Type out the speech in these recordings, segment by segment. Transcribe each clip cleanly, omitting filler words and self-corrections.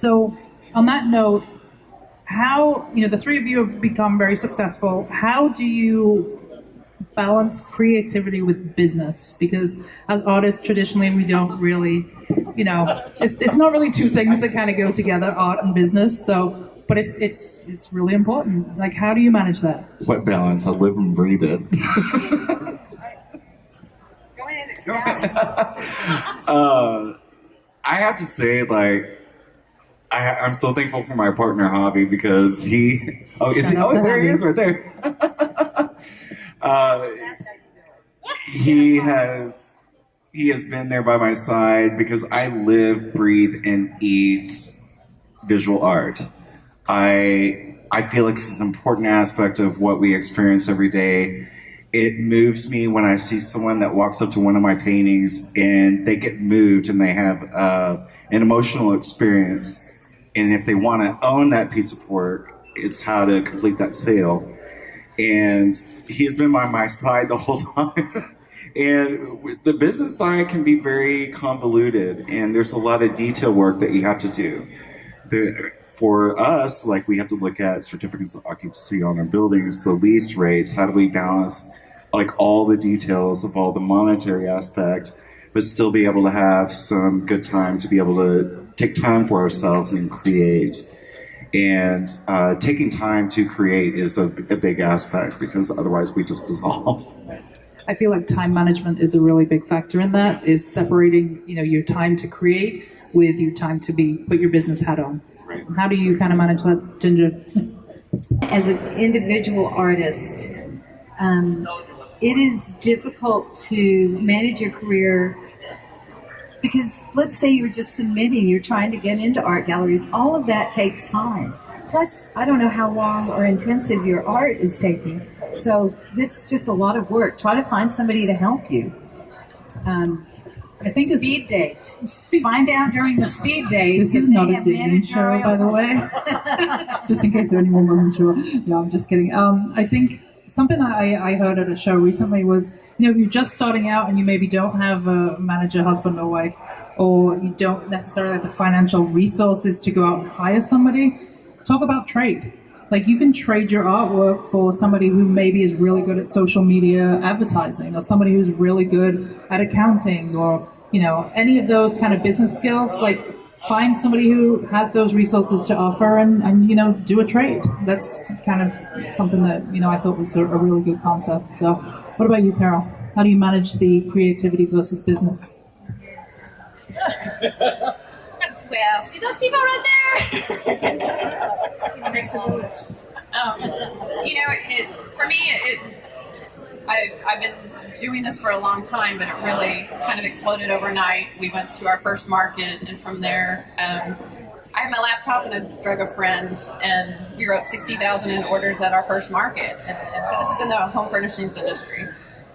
So on that note, how, the three of you have become very successful. How do you balance creativity with business? Because as artists, traditionally, we don't really, it's not really two things that kind of go together, art and business. So, but it's really important. Like, how do you manage that? What balance? I live and breathe it. Go ahead, expound. I have to say, like, I'm so thankful for my partner, Javi, because he... Oh, is he? Oh, there he is, right there. He has been there by my side because I live, breathe, and eat visual art. I feel like it's an important aspect of what we experience every day. It moves me when I see someone that walks up to one of my paintings and they get moved and they have an emotional experience. And if they want to own that piece of work, it's how to complete that sale. And he's been by my side the whole time. And the business side can be very convoluted, and there's a lot of detail work that you have to do. For us, like, we have to look at certificates of occupancy on our buildings, the lease rates, how do we balance like all the details of all the monetary aspect, but still be able to have some good time to be able to take time for ourselves and create. And taking time to create is a big aspect, because otherwise we just dissolve. I feel like time management is a really big factor in that, is separating, your time to create with your time to put your business hat on. Right. How do you kind of manage that, Ginger? As an individual artist, it is difficult to manage your career because let's say you're just submitting, you're trying to get into art galleries, all of that takes time. Plus, I don't know how long or intensive your art is taking. So it's just a lot of work. Try to find somebody to help you. I think speed date. Find out during the speed date. This is not a dating show, by the way. Just in case anyone wasn't sure. No, I'm just kidding. I think something that I heard at a show recently was, if you're just starting out and you maybe don't have a manager, husband or wife, or you don't necessarily have the financial resources to go out and hire somebody, talk about trade. Like, you can trade your artwork for somebody who maybe is really good at social media advertising, or somebody who's really good at accounting, or, any of those kind of business skills. Like, find somebody who has those resources to offer and do a trade. That's kind of something that, I thought was a really good concept. So what about you, Carol? How do you manage the creativity versus business? Well, see those people right there? She makes a village. For me, I've been doing this for a long time, but it really kind of exploded overnight. We went to our first market, and from there, I had my laptop and I drug a friend, and we wrote 60,000 in orders at our first market. And so this is in the home furnishings industry.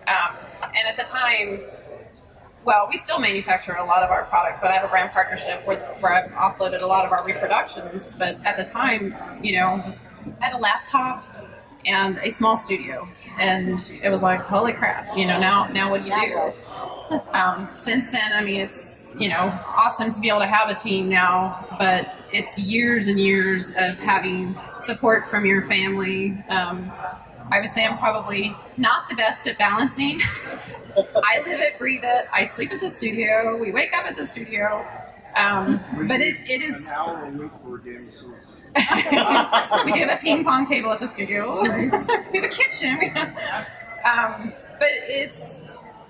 And at the time, well, we still manufacture a lot of our product, but I have a brand partnership where I've offloaded a lot of our reproductions. But at the time, I had a laptop and a small studio. And it was like, holy crap, now what do you do? Since then, it's, awesome to be able to have a team now, but it's years and years of having support from your family. I would say I'm probably not the best at balancing. I live it, breathe it. I sleep at the studio. We wake up at the studio. But it is... We do have a ping pong table at the studio. We have a kitchen. But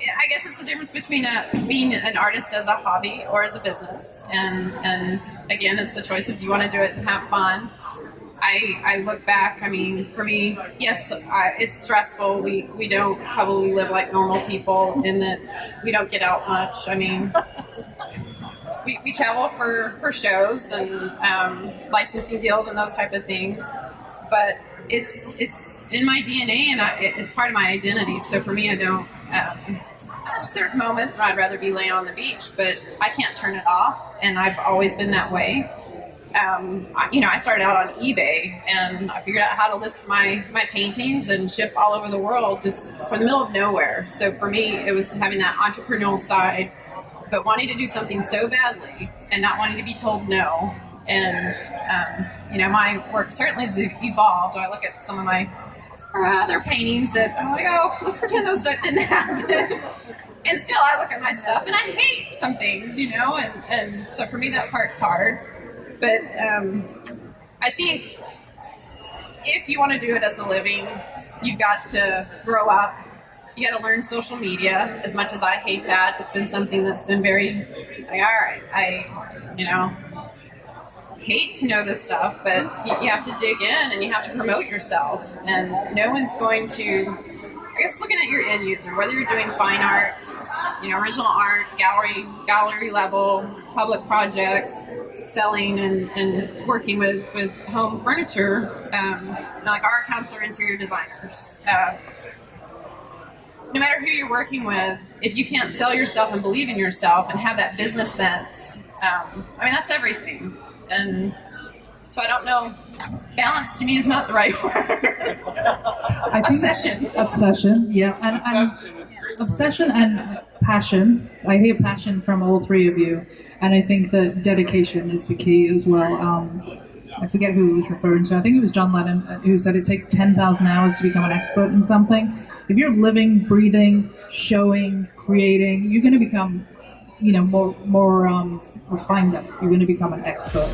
I guess it's the difference between being an artist as a hobby or as a business. And again, it's the choice of, do you want to do it and have fun? I look back, for me, yes, it's stressful. We don't probably live like normal people in that we don't get out much. We travel for shows and licensing deals and those type of things, but it's in my DNA and it's part of my identity. So for me, I don't. There's moments when I'd rather be laying on the beach, but I can't turn it off, and I've always been that way. I started out on eBay, and I figured out how to list my paintings and ship all over the world just for the middle of nowhere. So for me, it was having that entrepreneurial side, but wanting to do something so badly and not wanting to be told no, And my work certainly has evolved. I look at some of my other paintings that I'm like, oh, let's pretend those didn't happen. And still, I look at my stuff and I hate some things, and so for me that part's hard. But I think if you want to do it as a living, you've got to grow up. You got to learn social media. As much as I hate that, it's been something that's been very like, all right, I hate to know this stuff, but you have to dig in and you have to promote yourself. And no one's going to, I guess, looking at your end user, whether you're doing fine art, original art, gallery level, public projects, selling and working with home furniture, like our accounts are interior designers. No matter who you're working with, if you can't sell yourself and believe in yourself and have that business sense, that's everything. And so I don't know, balance to me is not the right word. Obsession, yeah. And obsession and passion. I hear passion from all three of you. And I think that dedication is the key as well. I forget who he was referring to. I think it was John Lennon who said it takes 10,000 hours to become an expert in something. If you're living, breathing, showing, creating, you're going to become, more refined. You're going to become an expert.